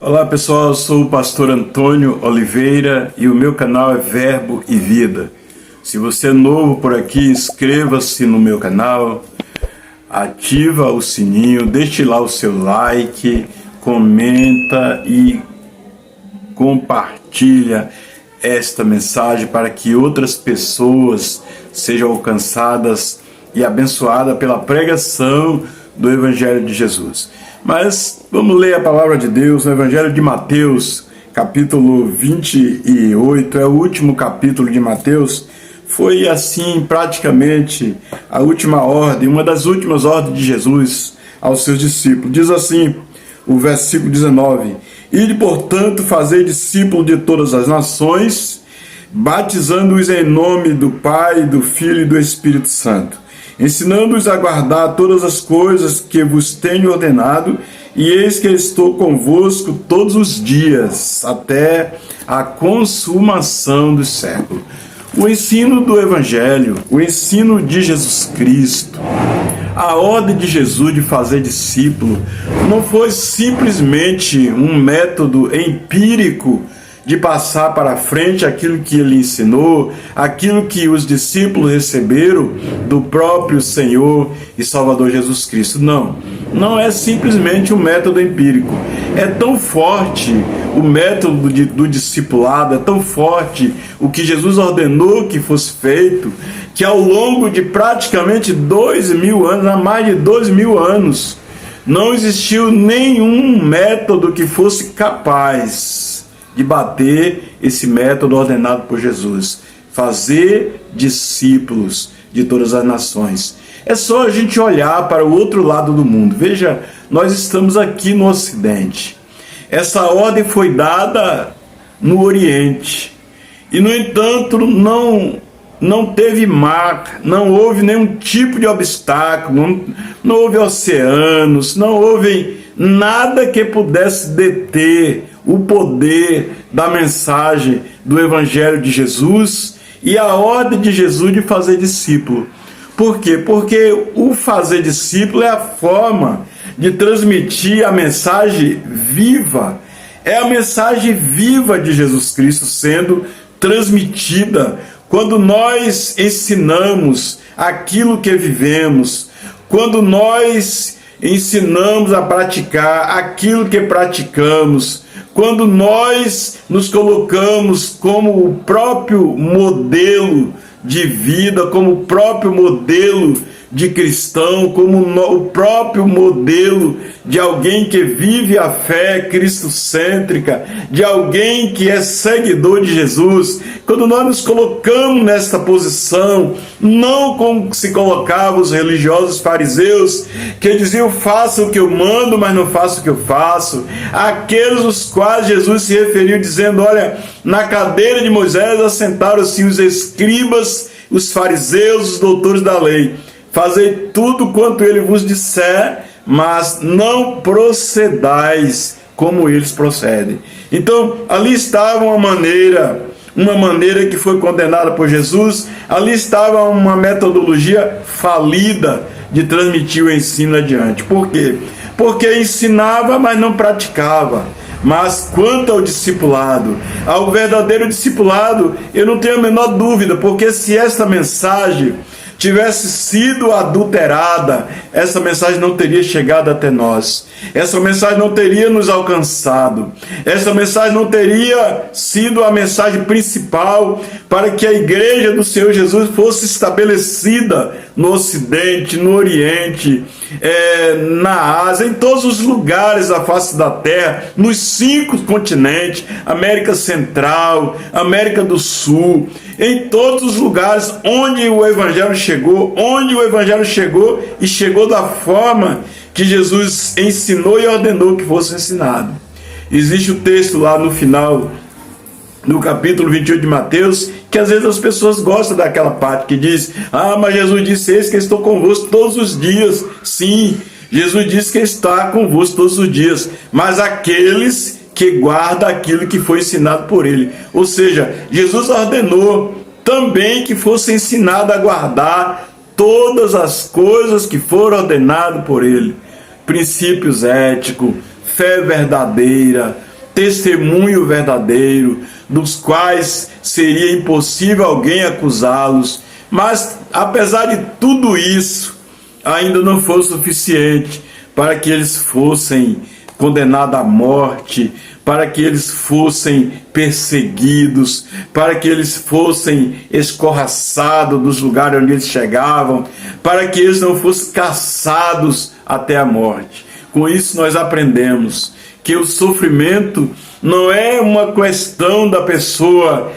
Olá pessoal, eu sou o pastor Antônio Oliveira e o meu canal é Verbo e Vida. Se você é novo por aqui, inscreva-se no meu canal, ativa o sininho, deixe lá o seu like, comenta e compartilha esta mensagem para que outras pessoas sejam alcançadas e abençoadas pela pregação do Evangelho de Jesus. Mas vamos ler a palavra de Deus no Evangelho de Mateus, capítulo 28, é o último capítulo de Mateus. Foi assim praticamente a última ordem, uma das últimas ordens de Jesus aos seus discípulos. Diz assim o versículo 19: Ide, portanto, fazer discípulos de todas as nações, batizando-os em nome do Pai, do Filho e do Espírito Santo, ensinando-os a guardar todas as coisas que vos tenho ordenado, e eis que estou convosco todos os dias, até a consumação do século. O ensino do Evangelho, o ensino de Jesus Cristo, a ordem de Jesus de fazer discípulo, não foi simplesmente um método empírico de passar para frente aquilo que ele ensinou, aquilo que os discípulos receberam do próprio Senhor e Salvador Jesus Cristo. Não é simplesmente um método empírico. É tão forte o método do discipulado, é tão forte o que Jesus ordenou que fosse feito, que ao longo de praticamente 2000 anos, há mais de 2000 anos, não existiu nenhum método que fosse capaz de bater esse método ordenado por Jesus: fazer discípulos de todas as nações. É só a gente olhar para o outro lado do mundo. Veja, nós estamos aqui no Ocidente. Essa ordem foi dada no Oriente. E, no entanto, não teve mar, não houve nenhum tipo de obstáculo, não houve oceanos, não houve nada que pudesse deter o poder da mensagem do Evangelho de Jesus e a ordem de Jesus de fazer discípulo. Por quê? Porque o fazer discípulo é a forma de transmitir a mensagem viva. É a mensagem viva de Jesus Cristo sendo transmitida. Quando nós ensinamos aquilo que vivemos, quando nós ensinamos a praticar aquilo que praticamos, quando nós nos colocamos como o próprio modelo de vida, como o próprio modelo de cristão, como o próprio modelo de alguém que vive a fé cristocêntrica, de alguém que é seguidor de Jesus, quando nós nos colocamos nesta posição, não como se colocavam os religiosos fariseus, que diziam: faça o que eu mando, mas não faça o que eu faço, aqueles os quais Jesus se referiu dizendo: olha, na cadeira de Moisés assentaram-se os escribas, os fariseus, os doutores da lei. Fazei tudo quanto ele vos disser, mas não procedais como eles procedem. Então, ali estava uma maneira que foi condenada por Jesus, ali estava uma metodologia falida de transmitir o ensino adiante. Por quê? Porque ensinava, mas não praticava. Mas quanto ao discipulado, ao verdadeiro discipulado, eu não tenho a menor dúvida, porque se esta mensagem tivesse sido adulterada, essa mensagem não teria chegado até nós, essa mensagem não teria nos alcançado, essa mensagem não teria sido a mensagem principal para que a igreja do Senhor Jesus fosse estabelecida no Ocidente, no Oriente, na Ásia, em todos os lugares da face da terra, nos 5 continentes, América Central, América do Sul, em todos os lugares onde o Evangelho chegou, e chegou da forma que Jesus ensinou e ordenou que fosse ensinado. Existe o texto lá no final, no capítulo 28 de Mateus, que às vezes as pessoas gostam daquela parte que diz: ah, mas Jesus disse: eis que estou convosco todos os dias. Sim, Jesus disse que está convosco todos os dias, mas aqueles que guardam aquilo que foi ensinado por ele. Ou seja, Jesus ordenou também que fosse ensinado a guardar todas as coisas que foram ordenadas por ele. Princípios éticos, fé verdadeira, testemunho verdadeiro, dos quais seria impossível alguém acusá-los. Mas, apesar de tudo isso, ainda não foi suficiente para que eles fossem condenados à morte, para que eles fossem perseguidos, para que eles fossem escorraçados dos lugares onde eles chegavam, para que eles não fossem caçados até a morte. Com isso nós aprendemos que o sofrimento não é uma questão da pessoa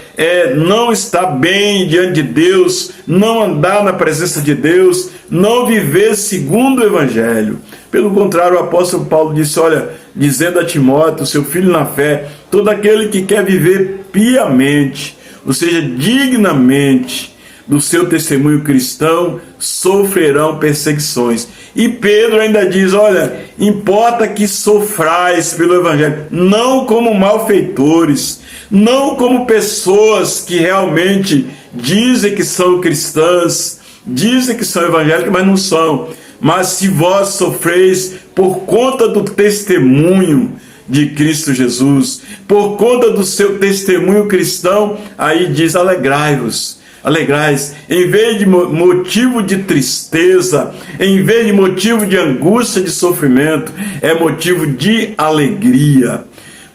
não estar bem diante de Deus, não andar na presença de Deus, não viver segundo o Evangelho. Pelo contrário, o apóstolo Paulo disse, olha, dizendo a Timóteo, seu filho na fé, todo aquele que quer viver piamente, ou seja, dignamente do seu testemunho cristão, sofrerão perseguições. E Pedro ainda diz, olha, importa que sofrais pelo Evangelho, não como malfeitores, não como pessoas que realmente dizem que são cristãs, dizem que são evangélicas, mas não são. Mas se vós sofreis por conta do testemunho de Cristo Jesus, por conta do seu testemunho cristão, aí diz, alegrai-vos. Alegrais, em vez de motivo de tristeza, em vez de motivo de angústia, de sofrimento, é motivo de alegria.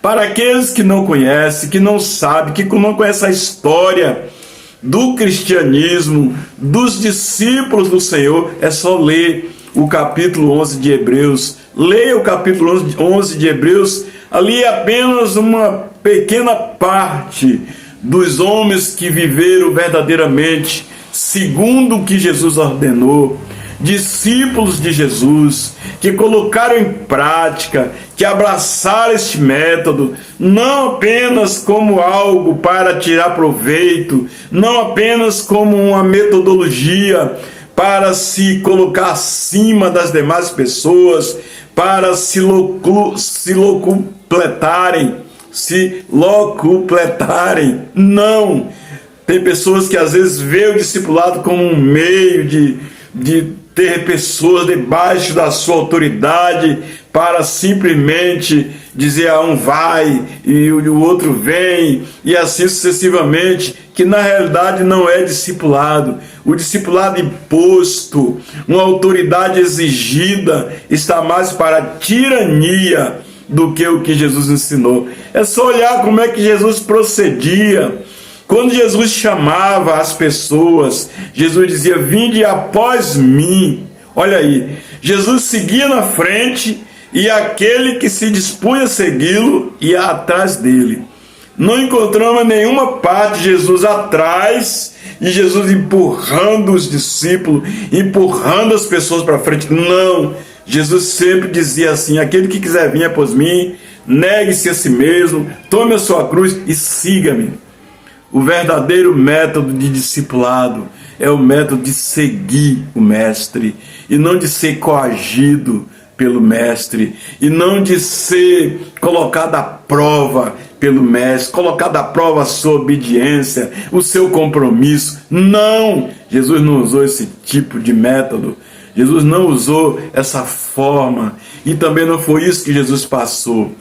Para aqueles que não conhecem, que não sabem, que não conhecem a história do cristianismo, dos discípulos do Senhor, é só ler o capítulo 11 de Hebreus. Leia o capítulo 11 de Hebreus, ali é apenas uma pequena parte dos homens que viveram verdadeiramente segundo o que Jesus ordenou, discípulos de Jesus, que colocaram em prática, que abraçaram este método, não apenas como algo para tirar proveito, não apenas como uma metodologia para se colocar acima das demais pessoas, para se locupletarem. Não! Tem pessoas que às vezes veem o discipulado como um meio de ter pessoas debaixo da sua autoridade para simplesmente dizer um vai e o outro vem e assim sucessivamente, que na realidade não é discipulado. O discipulado imposto, uma autoridade exigida, está mais para a tirania do que o que Jesus ensinou. É só olhar como é que Jesus procedia. Quando Jesus chamava as pessoas, Jesus dizia, vinde após mim. Olha aí, Jesus seguia na frente e aquele que se dispunha a segui-lo ia atrás dele. Não encontramos nenhuma parte de Jesus atrás e Jesus empurrando os discípulos, empurrando as pessoas para frente. Não! Jesus sempre dizia assim, aquele que quiser vir após mim, negue-se a si mesmo, tome a sua cruz e siga-me. O verdadeiro método de discipulado é o método de seguir o mestre e não de ser coagido pelo mestre e não de ser colocado à prova pelo mestre, colocado à prova a sua obediência, o seu compromisso. Não! Jesus não usou esse tipo de método. Jesus não usou essa forma e também não foi isso que Jesus passou.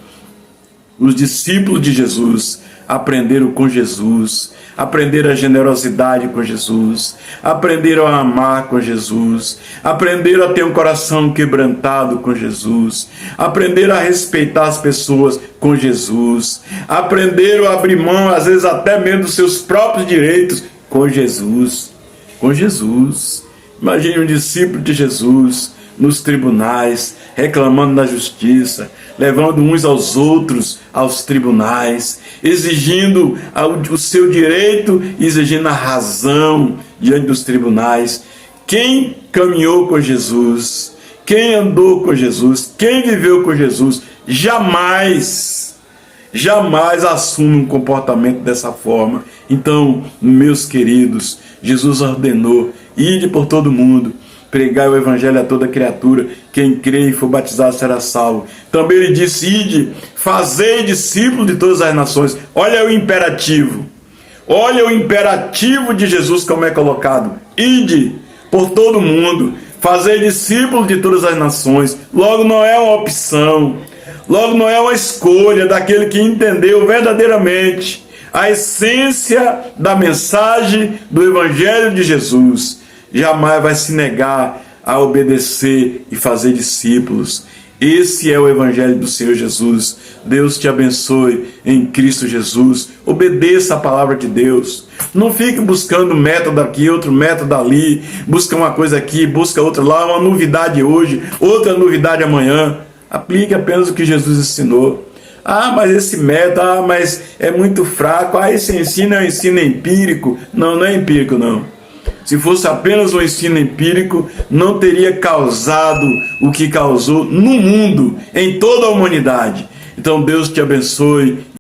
Os discípulos de Jesus aprenderam com Jesus, aprenderam a generosidade com Jesus, aprenderam a amar com Jesus, aprenderam a ter um coração quebrantado com Jesus, aprenderam a respeitar as pessoas com Jesus, aprenderam a abrir mão, às vezes até mesmo dos seus próprios direitos com Jesus. Com Jesus. Imagine um discípulo de Jesus nos tribunais, reclamando da justiça, levando uns aos outros aos tribunais, exigindo o seu direito, exigindo a razão diante dos tribunais. Quem caminhou com Jesus, quem andou com Jesus, quem viveu com Jesus, jamais assume um comportamento dessa forma. Então, meus queridos, Jesus ordenou, ide por todo mundo, pregai o evangelho a toda criatura, quem crê e for batizado será salvo. Também ele disse, ide, fazei discípulos de todas as nações. Olha o imperativo de Jesus como é colocado, ide, por todo mundo, fazer discípulos de todas as nações. Logo não é uma opção, logo não é uma escolha daquele que entendeu verdadeiramente a essência da mensagem do Evangelho de Jesus. Jamais vai se negar a obedecer e fazer discípulos. Esse é o Evangelho do Senhor Jesus. Deus te abençoe em Cristo Jesus. Obedeça a palavra de Deus. Não fique buscando método aqui, outro método ali. Busca uma coisa aqui, busca outra lá, uma novidade hoje, outra novidade amanhã. Aplique apenas o que Jesus ensinou. Ah, mas esse método, mas é muito fraco. Ah, esse ensino é um ensino empírico. Não, não é empírico, não. Se fosse apenas um ensino empírico, não teria causado o que causou no mundo, em toda a humanidade. Então Deus te abençoe.